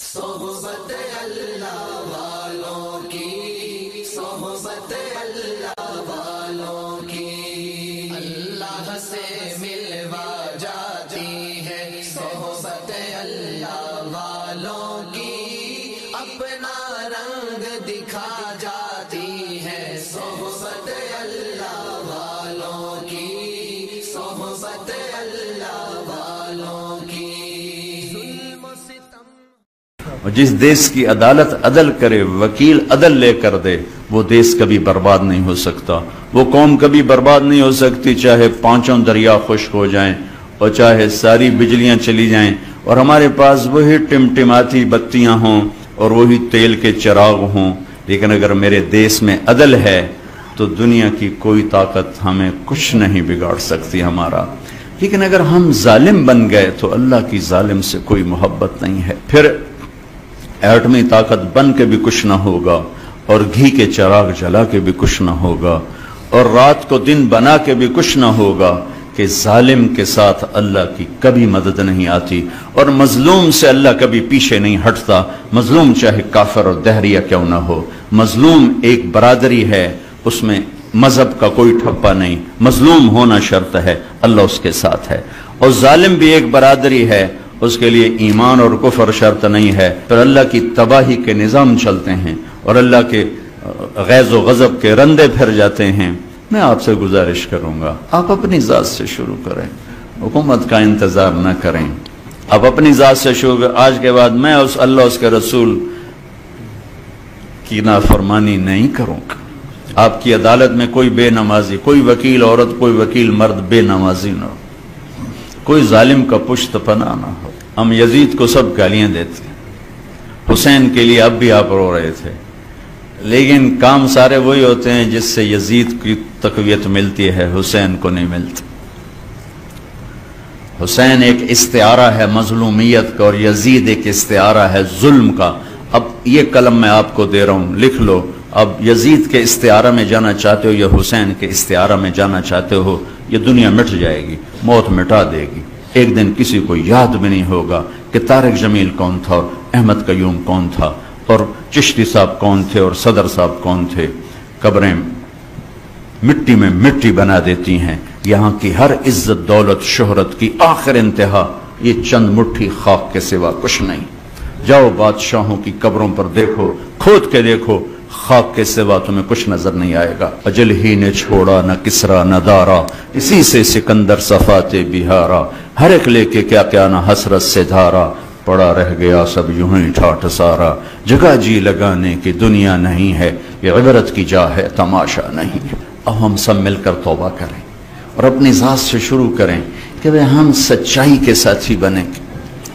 صحبت اللہ والوں کی، صحبت اللہ والوں کی، اللہ سے ملوا جاتی ہے صحبت اللہ والوں کی، اپنا رنگ دکھا جاتی ہے صحبت اللہ والوں کی، صحبت اللہ والوں کی۔ اور جس دیس کی عدالت عدل کرے، وکیل عدل لے کر دے، وہ دیس کبھی برباد نہیں ہو سکتا، وہ قوم کبھی برباد نہیں ہو سکتی، چاہے پانچوں دریا خشک ہو جائیں اور چاہے ساری بجلیاں چلی جائیں اور ہمارے پاس وہی ٹمٹماتی بتیاں ہوں اور وہی تیل کے چراغ ہوں، لیکن اگر میرے دیس میں عدل ہے تو دنیا کی کوئی طاقت ہمیں کچھ نہیں بگاڑ سکتی ہمارا۔ لیکن اگر ہم ظالم بن گئے تو اللہ کی ظالم سے کوئی محبت نہیں ہے، پھر ایٹمی طاقت بن کے بھی کچھ نہ ہوگا اور گھی کے چراغ جلا کے بھی کچھ نہ ہوگا اور رات کو دن بنا کے بھی کچھ نہ ہوگا، کہ ظالم کے ساتھ اللہ کی کبھی مدد نہیں آتی اور مظلوم سے اللہ کبھی پیچھے نہیں ہٹتا، مظلوم چاہے کافر اور دہریہ کیوں نہ ہو، مظلوم ایک برادری ہے، اس میں مذہب کا کوئی ٹھپا نہیں، مظلوم ہونا شرط ہے، اللہ اس کے ساتھ ہے، اور ظالم بھی ایک برادری ہے، اس کے لیے ایمان اور کفر شرط نہیں ہے، پھر اللہ کی تباہی کے نظام چلتے ہیں اور اللہ کے غیظ و غضب کے رندے پھر جاتے ہیں۔ میں آپ سے گزارش کروں گا، آپ اپنی ذات سے شروع کریں، حکومت کا انتظار نہ کریں، آپ اپنی ذات سے شروع کریں۔ آج کے بعد میں اس اللہ اس کے رسول کی نافرمانی نہیں کروں گا، آپ کی عدالت میں کوئی بے نمازی، کوئی وکیل عورت، کوئی وکیل مرد بے نمازی نہ ہو، کوئی ظالم کا پشت پناہ نہ ہو۔ ہم یزید کو سب گالیاں دیتے ہیں، حسین کے لیے اب بھی آپ رو رہے تھے، لیکن کام سارے وہی ہوتے ہیں جس سے یزید کی تقویت ملتی ہے، حسین کو نہیں ملتی۔ حسین ایک استعارہ ہے مظلومیت کا اور یزید ایک استعارہ ہے ظلم کا۔ اب یہ قلم میں آپ کو دے رہا ہوں، لکھ لو، اب یزید کے استعارہ میں جانا چاہتے ہو یا حسین کے استعارہ میں جانا چاہتے ہو، یہ دنیا مٹ جائے گی، موت مٹا دے گی، ایک دن کسی کو یاد بھی نہیں ہوگا کہ طارق جمیل کون تھا اور احمد قیوم کون تھا اور چشتی صاحب کون تھے اور صدر صاحب کون تھے۔ قبریں مٹی میں مٹی بنا دیتی ہیں، یہاں کی ہر عزت دولت شہرت کی آخر انتہا یہ چند مٹھی خاک کے سوا کچھ نہیں۔ جاؤ بادشاہوں کی قبروں پر دیکھو، کھود کے دیکھو، خاک کے سوا تمہیں کچھ نظر نہیں آئے گا۔ اجل ہی نے چھوڑا نہ کسرا نہ دارا، اسی سے سکندر صفات بہارا، ہر ایک لے کے کیا کیا نہ حسرت سے دھارا، پڑا رہ گیا سب یوں ہی ٹھاٹھ سارا، جگہ جی لگانے کی دنیا نہیں ہے، یہ عبرت کی جا ہے تماشا نہیں ہے۔ اب ہم سب مل کر توبہ کریں اور اپنی ذات سے شروع کریں کہ ہم سچائی کے ساتھی بنیں گے،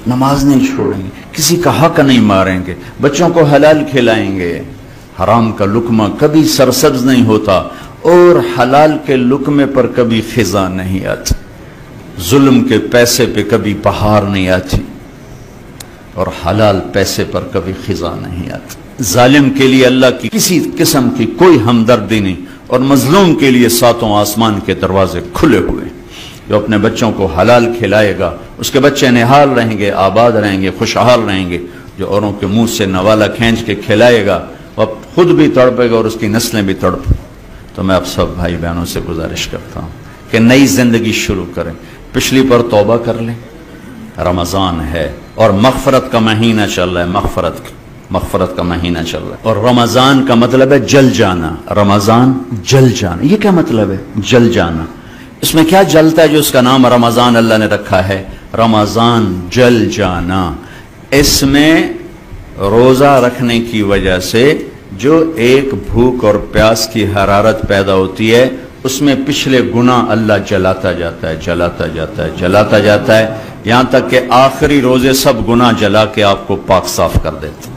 نماز نہیں چھوڑیں گے، کسی کا حق نہیں ماریں گے، بچوں کو حلال کھلائیں گے، حرام کا لقمہ کبھی سرسبز نہیں ہوتا اور حلال کے لقمے پر کبھی خزاں نہیں آتی، ظلم کے پیسے پہ کبھی بہار نہیں آتی اور حلال پیسے پر کبھی خزاں نہیں آتی۔ ظالم کے لیے اللہ کی کسی قسم کی کوئی ہمدردی نہیں اور مظلوم کے لیے ساتوں آسمان کے دروازے کھلے ہوئے۔ جو اپنے بچوں کو حلال کھلائے گا اس کے بچے نہال رہیں گے، آباد رہیں گے، خوشحال رہیں گے۔ جو اوروں کے منہ سے نوالا کھینچ کے کھلائے گا وہ خود بھی تڑپے گا اور اس کی نسلیں بھی تڑپیں۔ تو میں آپ سب بھائی بہنوں سے گزارش کرتا ہوں کہ نئی زندگی شروع کریں، پچھلی پر توبہ کر لیں۔ رمضان ہے اور مغفرت کا مہینہ چل رہا ہے، مغفرت کا مہینہ چل رہا ہے، اور رمضان کا مطلب ہے جل جانا۔ رمضان جل جانا، یہ کیا مطلب ہے جل جانا؟ اس میں کیا جلتا ہے جو اس کا نام رمضان اللہ نے رکھا ہے؟ رمضان جل جانا، اس میں روزہ رکھنے کی وجہ سے جو ایک بھوک اور پیاس کی حرارت پیدا ہوتی ہے اس میں پچھلے گناہ اللہ جلاتا جاتا ہے، جلاتا جاتا ہے، جلاتا جاتا ہے، یہاں تک کہ آخری روزے سب گناہ جلا کے آپ کو پاک صاف کر دیتا ہے،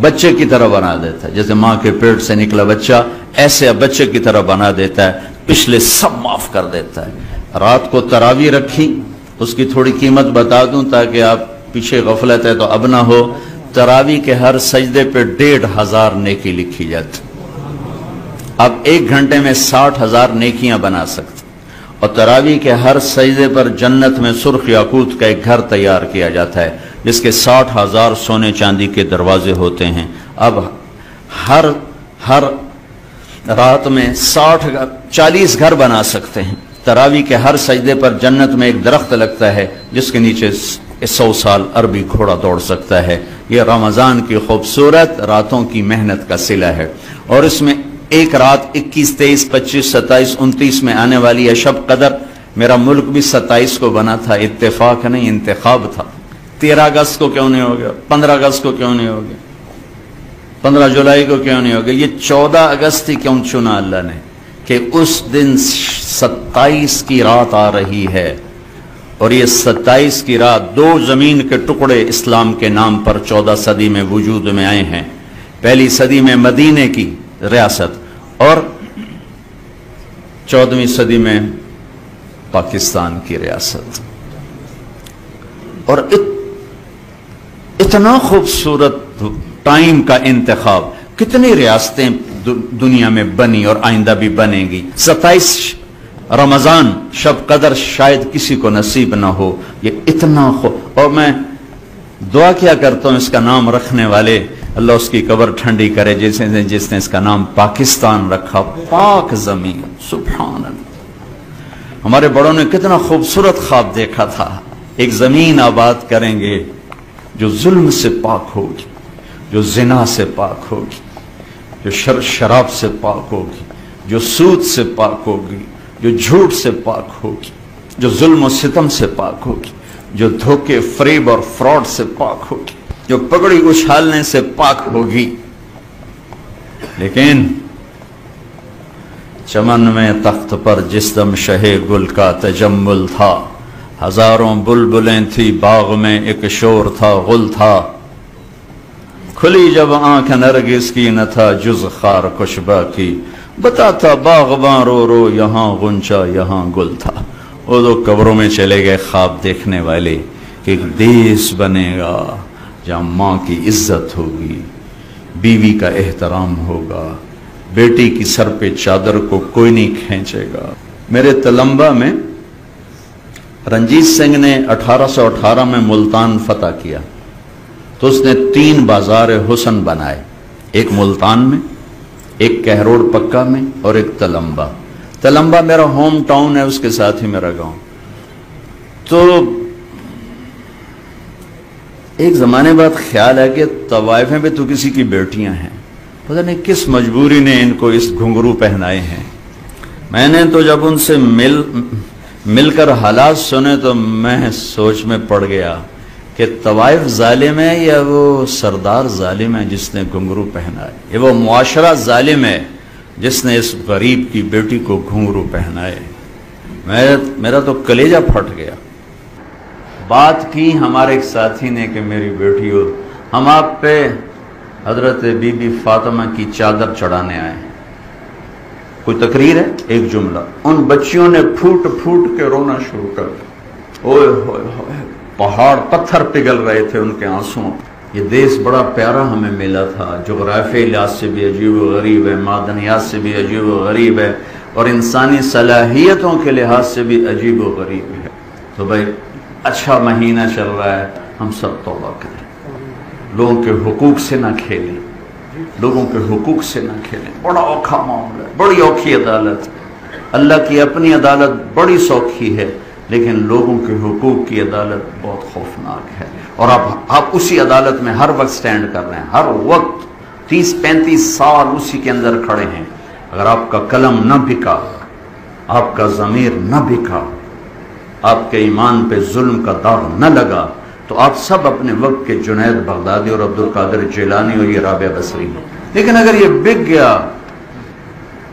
بچے کی طرح بنا دیتا ہے، جیسے ماں کے پیٹ سے نکلا بچہ ایسے بچے کی طرح بنا دیتا ہے، پچھلے سب معاف کر دیتا ہے۔ رات کو تراویح رکھی، اس کی تھوڑی قیمت بتا دوں تاکہ آپ پیچھے غفلت ہے تو اب نہ ہو، تراویح کے ہر سجدے پہ 1500 نیکی لکھی جاتی، اب 1 گھنٹے میں 60,000 نیکیاں بنا سکتے، اور تراویح کے ہر سجدے پر جنت میں سرخ یاقوت کا ایک گھر تیار کیا جاتا ہے، جس کے 60,000 سونے چاندی کے دروازے ہوتے ہیں، اب ہر رات میں 40 گھر بنا سکتے ہیں۔ تراوی کے ہر سجدے پر جنت میں ایک درخت لگتا ہے جس کے نیچے 100 سال عربی گھوڑا دوڑ سکتا ہے۔ یہ رمضان کی خوبصورت راتوں کی محنت کا صلہ ہے، اور اس میں ایک رات 21، 23، 25، 27، 29 میں آنے والی ہے شب قدر۔ میرا ملک بھی 27 کو بنا تھا، اتفاق نہیں انتخاب تھا۔ 13 اگست کو کیوں نہیں ہو گیا؟ 15 اگست کو کیوں نہیں ہو گیا؟ 15 جولائی کو کیوں نہیں ہو گیا؟ یہ 14 اگست ہی کیوں چنا اللہ نے کہ اس دن 27 کی رات آ رہی ہے، اور یہ 27 کی رات 2 زمین کے ٹکڑے اسلام کے نام پر 14 صدی میں وجود میں آئے ہیں۔ پہلی صدی میں مدینے کی ریاست، اور 14ویں صدی میں پاکستان کی ریاست۔ اور اتنا خوبصورت ٹائم کا انتخاب، کتنی ریاستیں دنیا میں بنی اور آئندہ بھی بنے گی۔ 27 رمضان شب قدر شاید کسی کو نصیب نہ ہو، یہ اتنا اور میں دعا کیا کرتا ہوں اس کا نام رکھنے والے، اللہ اس کی قبر ٹھنڈی کرے، جس نے اس کا نام پاکستان رکھا، پاک زمین، سبحان اللہ۔ ہمارے بڑوں نے کتنا خوبصورت خواب دیکھا تھا، ایک زمین آباد کریں گے جو ظلم سے پاک ہوگی، جو زنا سے پاک ہوگی، جو شراب سے پاک ہوگی، جو سود سے پاک ہوگی، جو جھوٹ سے پاک ہوگی، جو ظلم و ستم سے پاک ہوگی، جو دھوکے، فریب اور فراڈ سے پاک ہوگی، جو پگڑی اچھالنے سے پاک ہوگی۔ لیکن چمن میں تخت پر جس دم شہ گل کا تجمل تھا، ہزاروں بلبلیں تھی باغ میں ایک شور تھا، غل تھا، کھلی جب آنکھ نرگس کی نہ تھا جز خار کشبہ کی، بتاتا باغباں رو رو یہاں غنچہ یہاں گل تھا۔ وہ دو قبروں میں چلے گئے خواب دیکھنے والے کہ ایک دیس بنے گا جہاں ماں کی عزت ہوگی، بیوی کا احترام ہوگا، بیٹی کی سر پہ چادر کو کوئی نہیں کھینچے گا۔ میرے تلمبا میں رنجیت سنگھ نے 1818 میں ملتان فتح کیا تو اس نے 3 بازار حسن بنائے، ایک ملتان میں، ایک کہروڑ پکا میں، اور ایک تلمبا۔ تلمبا میرا ہوم ٹاؤن ہے، اس کے ساتھ ہی میرا گاؤں۔ تو ایک زمانے بعد خیال ہے کہ طوائفیں بھی تو کسی کی بیٹیاں ہیں، پتہ نہیں کس مجبوری نے ان کو اس گھنگرو پہنائے ہیں۔ میں نے تو جب ان سے مل کر حالات سنے تو میں سوچ میں پڑ گیا کہ طوائف ظالم ہے یا وہ سردار ظالم ہے جس نے گھنگرو پہنا ہے، یہ وہ معاشرہ ظالم ہے جس نے اس غریب کی بیٹی کو گھنگرو پہنائے۔ میرا تو کلیجہ پھٹ گیا۔ بات کی ہمارے ایک ساتھی نے کہ میری بیٹی ہو، ہم آپ پہ حضرت بی بی فاطمہ کی چادر چڑھانے آئے ہیں۔ کوئی تقریر ہے، ایک جملہ، ان بچیوں نے پھوٹ پھوٹ کے رونا شروع کر دیا، اوئے ہوئے ہوئے، پہاڑ پتھر پگھل رہے تھے ان کے آنسوں۔ یہ دیس بڑا پیارا ہمیں ملا تھا، جغرافیائی لحاظ سے بھی عجیب و غریب ہے، معدنیات سے بھی عجیب و غریب ہے، اور انسانی صلاحیتوں کے لحاظ سے بھی عجیب و غریب ہے۔ تو بھائی اچھا مہینہ چل رہا ہے، ہم سب توبہ کریں، لوگوں کے حقوق سے نہ کھیلیں، لوگوں کے حقوق سے نہ کھیلیں۔ بڑا اوکھا معاملہ ہے، بڑی اوکھی عدالت، اللہ کی اپنی عدالت بڑی سوکھی ہے، لیکن لوگوں کے حقوق کی عدالت بہت خوفناک ہے، اور آپ اسی عدالت میں ہر وقت سٹینڈ کر رہے ہیں، ہر وقت 30-35 سال اسی کے اندر کھڑے ہیں۔ اگر آپ کا قلم نہ بکا، آپ کا ضمیر نہ بکا، آپ کے ایمان پہ ظلم کا داغ نہ لگا، تو آپ سب اپنے وقت کے جنید بغدادی اور عبد القادر جیلانی اور یہ رابعہ بصری ہیں۔ لیکن اگر یہ بک گیا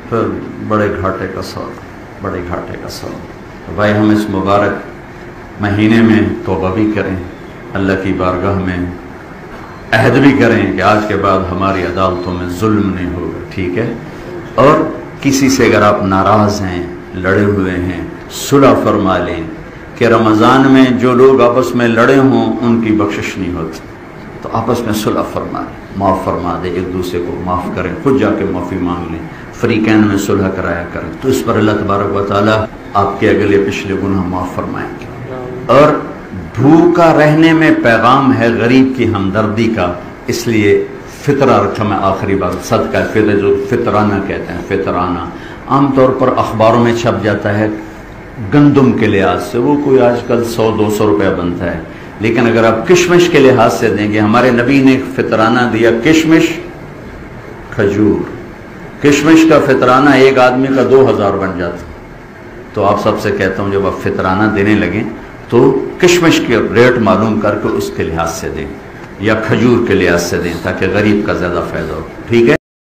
پھر بڑے گھاٹے کا سودا، بڑے گھاٹے کا سودا۔ تو بھائی ہم اس مبارک مہینے میں توبہ بھی کریں، اللہ کی بارگاہ میں عہد بھی کریں کہ آج کے بعد ہماری عدالتوں میں ظلم نہیں ہوگا، ٹھیک ہے؟ اور کسی سے اگر آپ ناراض ہیں، لڑے ہوئے ہیں، صلح فرما لیں کہ رمضان میں جو لوگ آپس میں لڑے ہوں ان کی بخشش نہیں ہوتی، تو آپس میں صلح فرما لیں، معاف فرما دیں، ایک دوسرے کو معاف کریں، خود جا کے معافی مانگ لیں، فریقین میں صلح کرایا کریں، تو اس پر اللہ تبارک و تعالی آپ کے اگلے پچھلے گناہ معاف فرمائیں گے۔ اور بھوکا رہنے میں پیغام ہے غریب کی ہمدردی کا، اس لیے فطرہ رکھا میں آخری بار، صدقہ فطر جو فطرانہ کہتے ہیں، فطرانہ عام طور پر اخباروں میں چھپ جاتا ہے گندم کے لحاظ سے، وہ کوئی آج کل 100-200 روپے بنتا ہے، لیکن اگر آپ کشمش کے لحاظ سے دیں گے، ہمارے نبی نے فطرانہ دیا کشمش کھجور، کشمش کا فطرانہ ایک آدمی کا 2000 بن جاتا۔ تو آپ سب سے کہتا ہوں جب آپ فطرانہ دینے لگیں تو کشمش کے ریٹ معلوم کر کے اس کے لحاظ سے دیں یا کھجور کے لحاظ سے دیں تاکہ غریب کا زیادہ فائدہ ہو، ٹھیک ہے۔